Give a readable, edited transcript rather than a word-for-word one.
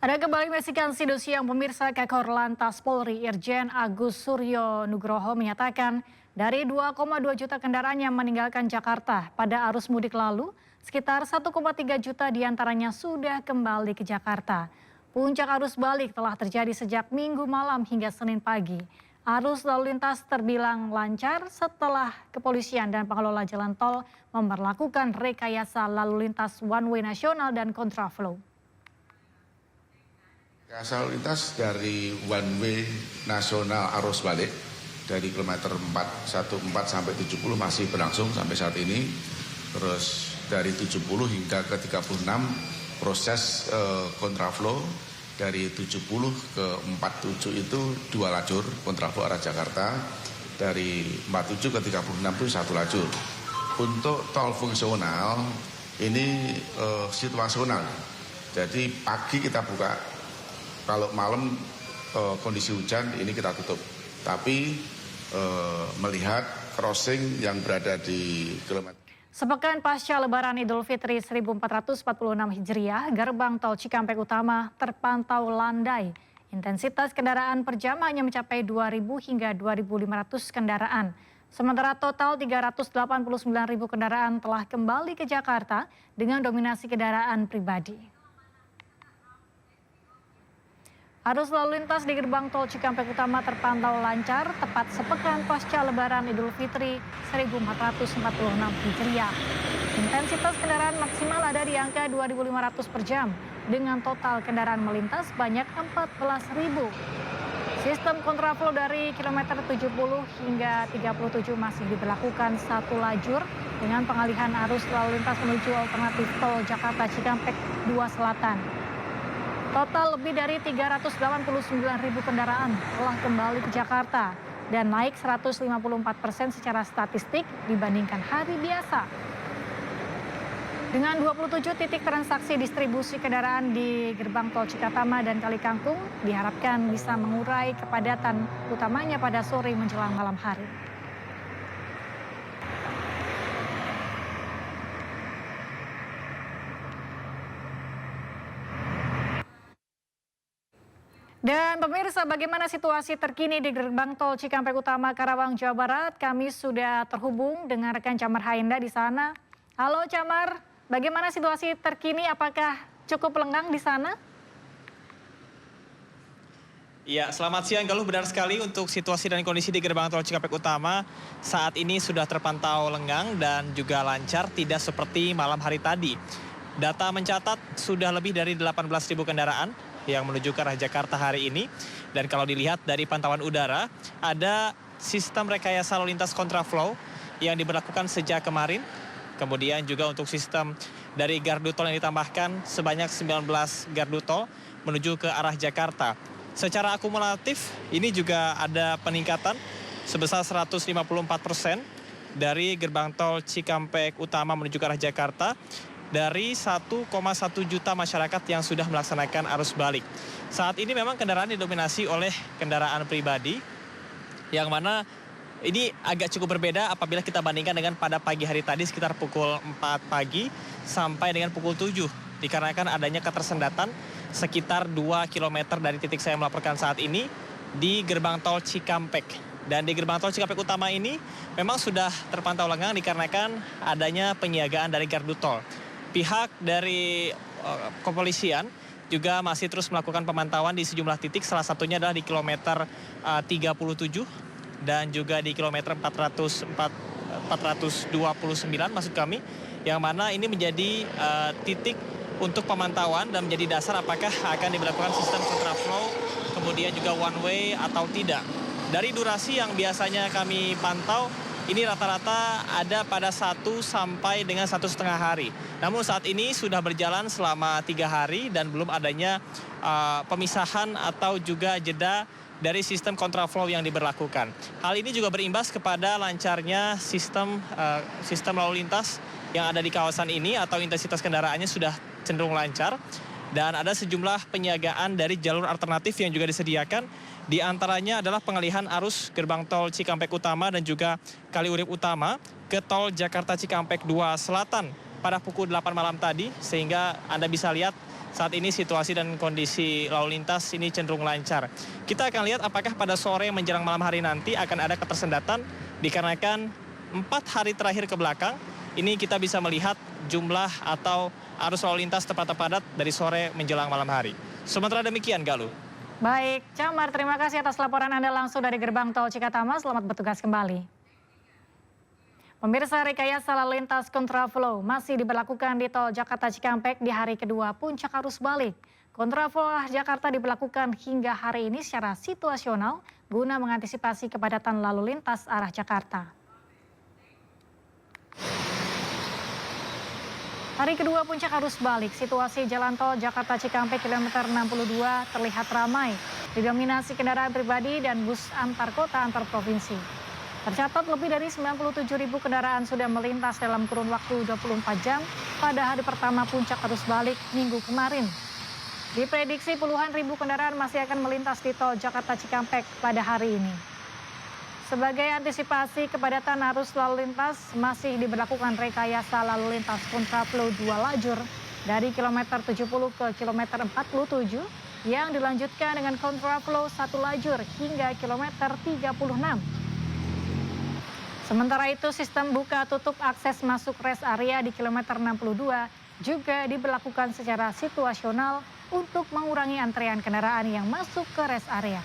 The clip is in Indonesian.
Ada kembali menyaksikan Sido Siang pemirsa. Kakor Lantas Polri Irjen Agus Suryo Nugroho menyatakan dari 2,2 juta kendaraan yang meninggalkan Jakarta pada arus mudik lalu, sekitar 1,3 juta diantaranya sudah kembali ke Jakarta. Puncak arus balik telah terjadi sejak Minggu malam hingga Senin pagi. Arus lalu lintas terbilang lancar setelah kepolisian dan pengelola jalan tol memperlakukan rekayasa lalu lintas one way nasional dan kontraflow. Rekayasa lalu lintas dari one way nasional arus balik dari kilometer 414 sampai 70 masih berlangsung sampai saat ini. Terus dari 70 hingga ke 36 proses kontraflow dari 70 ke 47 itu 2 lajur kontraflow arah Jakarta. Dari 47 ke 36 itu 1 lajur. Untuk tol fungsional ini situasional. Jadi pagi kita buka. Kalau malam kondisi hujan ini kita tutup, tapi melihat crossing yang berada di kilometer. Sepekan pasca Lebaran Idul Fitri 1446 Hijriah, gerbang tol Cikampek Utama terpantau landai. Intensitas kendaraan per jam hanya mencapai 2.000 hingga 2.500 kendaraan. Sementara total 389.000 kendaraan telah kembali ke Jakarta dengan dominasi kendaraan pribadi. Arus lalu lintas di gerbang tol Cikampek Utama terpantau lancar tepat sepekan pasca Lebaran Idul Fitri 1446 Hijriah. Intensitas kendaraan maksimal ada di angka 2.500 per jam dengan total kendaraan melintas banyak 14.000. Sistem kontraflow dari kilometer 70 hingga 37 masih diberlakukan 1 lajur dengan pengalihan arus lalu lintas menuju alternatif tol Jakarta Cikampek 2 Selatan. Total lebih dari 389.000 kendaraan telah kembali ke Jakarta dan naik 154% secara statistik dibandingkan hari biasa. Dengan 27 titik transaksi distribusi kendaraan di gerbang tol Cikatama dan Kali Kangkung diharapkan bisa mengurai kepadatan utamanya pada sore menjelang malam hari. Dan pemirsa, bagaimana situasi terkini di gerbang tol Cikampek Utama Karawang, Jawa Barat? Kami sudah terhubung dengan rekan Camar Haenda di sana. Halo Camar, bagaimana situasi terkini? Apakah cukup lengang di sana? Ya, selamat siang Galuh. Benar sekali untuk situasi dan kondisi di gerbang tol Cikampek Utama saat ini sudah terpantau lengang dan juga lancar, tidak seperti malam hari tadi. Data mencatat sudah lebih dari 18.000 kendaraan yang menuju ke arah Jakarta hari ini. Dan kalau dilihat dari pantauan udara, ada sistem rekayasa lalu lintas kontraflow yang diberlakukan sejak kemarin. Kemudian juga untuk sistem dari gardu tol yang ditambahkan sebanyak 19 gardu tol menuju ke arah Jakarta. Secara akumulatif ini juga ada peningkatan sebesar 154% dari gerbang tol Cikampek Utama menuju ke arah Jakarta, dari 1,1 juta masyarakat yang sudah melaksanakan arus balik. Saat ini memang kendaraan didominasi oleh kendaraan pribadi, yang mana ini agak cukup berbeda apabila kita bandingkan dengan pada pagi hari tadi sekitar pukul 4 pagi sampai dengan pukul 7. Dikarenakan adanya ketersendatan sekitar 2 km dari titik saya melaporkan saat ini di gerbang tol Cikampek. Dan di gerbang tol Cikampek Utama ini memang sudah terpantau lengang dikarenakan adanya penyiagaan dari gardu tol. Pihak dari kepolisian juga masih terus melakukan pemantauan di sejumlah titik, salah satunya adalah di kilometer 37 dan juga di kilometer 429 maksud kami, yang mana ini menjadi titik untuk pemantauan dan menjadi dasar apakah akan diberlakukan sistem kontraflow, kemudian juga one way atau tidak. Dari durasi yang biasanya kami pantau, ini rata-rata ada pada 1 sampai dengan 1,5 hari. Namun saat ini sudah berjalan selama 3 hari dan belum adanya pemisahan atau juga jeda dari sistem kontraflow yang diberlakukan. Hal ini juga berimbas kepada lancarnya sistem lalu lintas yang ada di kawasan ini, atau intensitas kendaraannya sudah cenderung lancar. Dan ada sejumlah penyagaan dari jalur alternatif yang juga disediakan. Di antaranya adalah pengalihan arus gerbang tol Cikampek Utama dan juga Kaliurip Utama ke tol Jakarta Cikampek 2 Selatan pada pukul 8 malam tadi. Sehingga Anda bisa lihat saat ini situasi dan kondisi lalu lintas ini cenderung lancar. Kita akan lihat apakah pada sore menjelang malam hari nanti akan ada ketersendatan dikarenakan 4 hari terakhir ke belakang ini kita bisa melihat jumlah atau arus lalu lintas padat dari sore menjelang malam hari. Sementara demikian, Galuh. Baik, Camar, terima kasih atas laporan Anda langsung dari Gerbang Tol Cikatama. Selamat bertugas kembali. Pemirsa, rekayasa lalu lintas kontraflow masih diberlakukan di tol Jakarta Cikampek di hari kedua puncak arus balik. Kontraflow arah Jakarta diberlakukan hingga hari ini secara situasional guna mengantisipasi kepadatan lalu lintas arah Jakarta. Hari kedua puncak arus balik, situasi jalan tol Jakarta Cikampek kilometer 62 terlihat ramai, didominasi kendaraan pribadi dan bus antar kota antar provinsi. Tercatat lebih dari 97.000 kendaraan sudah melintas dalam kurun waktu 24 jam pada hari pertama puncak arus balik minggu kemarin. Diprediksi puluhan ribu kendaraan masih akan melintas di tol Jakarta Cikampek pada hari ini. Sebagai antisipasi kepadatan arus lalu lintas, masih diberlakukan rekayasa lalu lintas kontraflow 2 lajur dari kilometer 70 ke kilometer 47 yang dilanjutkan dengan kontraflow 1 lajur hingga kilometer 36. Sementara itu, sistem buka tutup akses masuk rest area di kilometer 62 juga diberlakukan secara situasional untuk mengurangi antrean kendaraan yang masuk ke rest area.